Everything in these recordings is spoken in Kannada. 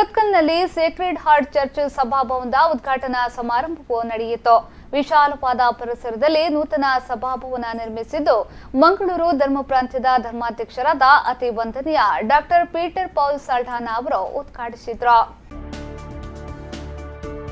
ಸುರತ್ಕಲ್ನಲ್ಲಿ ಸೇಕ್ರೆಡ್ ಹಾರ್ಟ್ ಚರ್ಚ್ ಸಭಾಭವನದ ಉದ್ಘಾಟನಾ ಸಮಾರಂಭವು ನಡೆಯಿತು. ವಿಶಾಲವಾದ ಪರಿಸರದಲ್ಲಿ ನೂತನ ಸಭಾಭವನ ನಿರ್ಮಿಸಿದ್ದು ಮಂಗಳೂರು ಧರ್ಮ ಪ್ರಾಂತ್ಯದ ಧರ್ಮಾಧ್ಯಕ್ಷರಾದ ಅತಿ ವಂದನೀಯ ಡಾಕ್ಟರ್ ಪೀಟರ್ ಪೌಲ್ ಸಾಲ್ಢಾನಾ ಅವರು ಉದ್ಘಾಟಿಸಿದರು.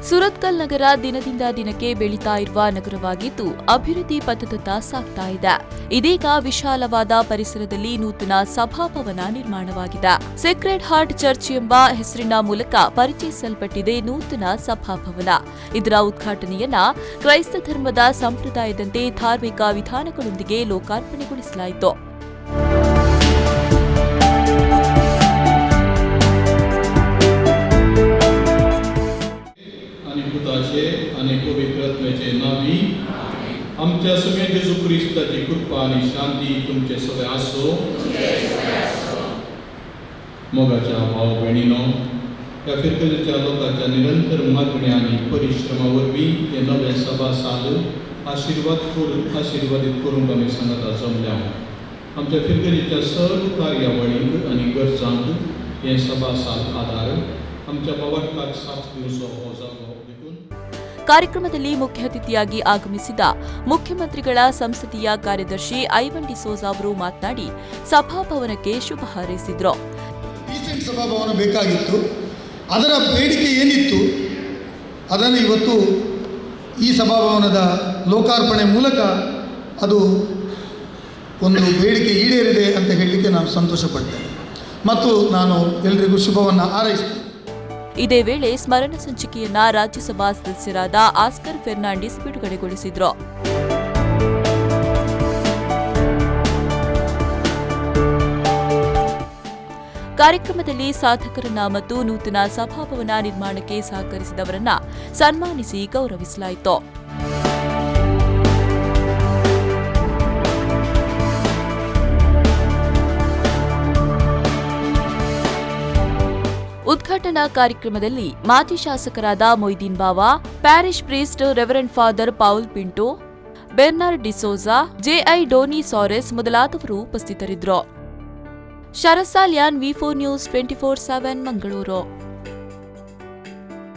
ಸುರತ್ಕಲ್ ನಗರ ದಿನದಿಂದ ದಿನಕ್ಕೆ ಬೆಳೀತಾ ಇರುವ ನಗರವಾಗಿದ್ದು ಅಭಿವೃದ್ಧಿ ಪಥದತ್ತ ಸಾಗ್ತಾ ಇದೆ. ಇದೀಗ ವಿಶಾಲವಾದ ಪರಿಸರದಲ್ಲಿ ನೂತನ ಸಭಾಭವನ ನಿರ್ಮಾಣವಾಗಿದೆ. ಸೇಕ್ರೆಡ್ ಹಾರ್ಟ್ ಚರ್ಚ್ ಎಂಬ ಹೆಸರಿನ ಮೂಲಕ ಪರಿಚಯಿಸಲ್ಪಟ್ಟಿದೆ ನೂತನ ಸಭಾಭವನ. ಇದರ ಉದ್ಘಾಟನೆಯನ್ನ ಕ್ರೈಸ್ತ ಧರ್ಮದ ಸಂಪ್ರದಾಯದಂತೆ ಧಾರ್ಮಿಕ ವಿಧಾನಗಳೊಂದಿಗೆ ಲೋಕಾರ್ಪಣೆಗೊಳಿಸಲಾಯಿತು. आणि पवित्रत्वाचे नावी आमच्या सगळ्या येशू ख्रिस्ताची कृपा आणि शांती तुमचे सगळे आसो. मोगाच्या भाव बहिणीनो, या फिरकलेच्या लोकांच्या निरंतर मागण्या आणि परिश्रमावरवीं हे नवे सभा साल आशीर्वादित करूंक आमी सांगता जमल्या. आमच्या फिरकलेच्या सर्व कार्यावळींक आणि गरजांक हे सभा साल आधार. आमच्या भावार्थाक साथ दिवचो हो जागो देखून ಕಾರ್ಯಕ್ರಮದಲ್ಲಿ ಮುಖ್ಯ ಅತಿಥಿಯಾಗಿ ಆಗಮಿಸಿದ ಮುಖ್ಯಮಂತ್ರಿಗಳ ಸಂಸದೀಯ ಕಾರ್ಯದರ್ಶಿ ಐವನ್ ಡಿಸೋಜಾ ಅವರು ಮಾತನಾಡಿ ಸಭಾಭವನಕ್ಕೆ ಶುಭ ಹಾರೈಸಿದರು. ಡೀಸೆಂಟ್ ಸಭಾಭವನ ಬೇಕಾಗಿತ್ತು. ಅದರ ಬೇಡಿಕೆ ಏನಿತ್ತು ಅದನ್ನು ಇವತ್ತು ಈ ಸಭಾಭವನದ ಲೋಕಾರ್ಪಣೆ ಮೂಲಕ ಅದು ಒಂದು ಬೇಡಿಕೆ ಈಡೇರಿದೆ ಅಂತ ಹೇಳಲಿಕ್ಕೆ ನಾನು ಸಂತೋಷಪಡ್ತೇನೆ ಮತ್ತು ನಾನು ಎಲ್ಲರಿಗೂ ಶುಭವನ್ನು ಹಾರೈಸ್ತೇನೆ. ಇದೇ ವೇಳೆ ಸ್ಮರಣ ಸಂಚಿಕೆಯನ್ನ ರಾಜ್ಯಸಭಾ ಸದಸ್ಯರಾದ ಆಸ್ಕರ್ ಫೆರ್ನಾಂಡಿಸ್ ಬಿಡುಗಡೆಗೊಳಿಸಿದರು. ಕಾರ್ಯಕ್ರಮದಲ್ಲಿ ಸಾಧಕರನ್ನ ಮತ್ತು ನೂತನ ಸಭಾಭವನ ನಿರ್ಮಾಣಕ್ಕೆ ಸಹಕರಿಸಿದವರನ್ನ ಸನ್ಮಾನಿಸಿ ಗೌರವಿಸಲಾಯಿತು. ಉದ್ಘಾಟನಾ ಕಾರ್ಯಕ್ರಮದಲ್ಲಿ ಮಾಜಿ ಶಾಸಕರಾದ Moideen Bava, parish priest reverend father Paul Pinto, Bernard D'Souza, J I Donny Soares ಮೊದಲಾದವರು ಉಪಸ್ಥಿತರಿದ್ದರು. ಶರತ್ ಸಾಲ್ಯಾನ್, ವಿ4 ನ್ಯೂಸ್ 24/7 ಮಂಗಳೂರು.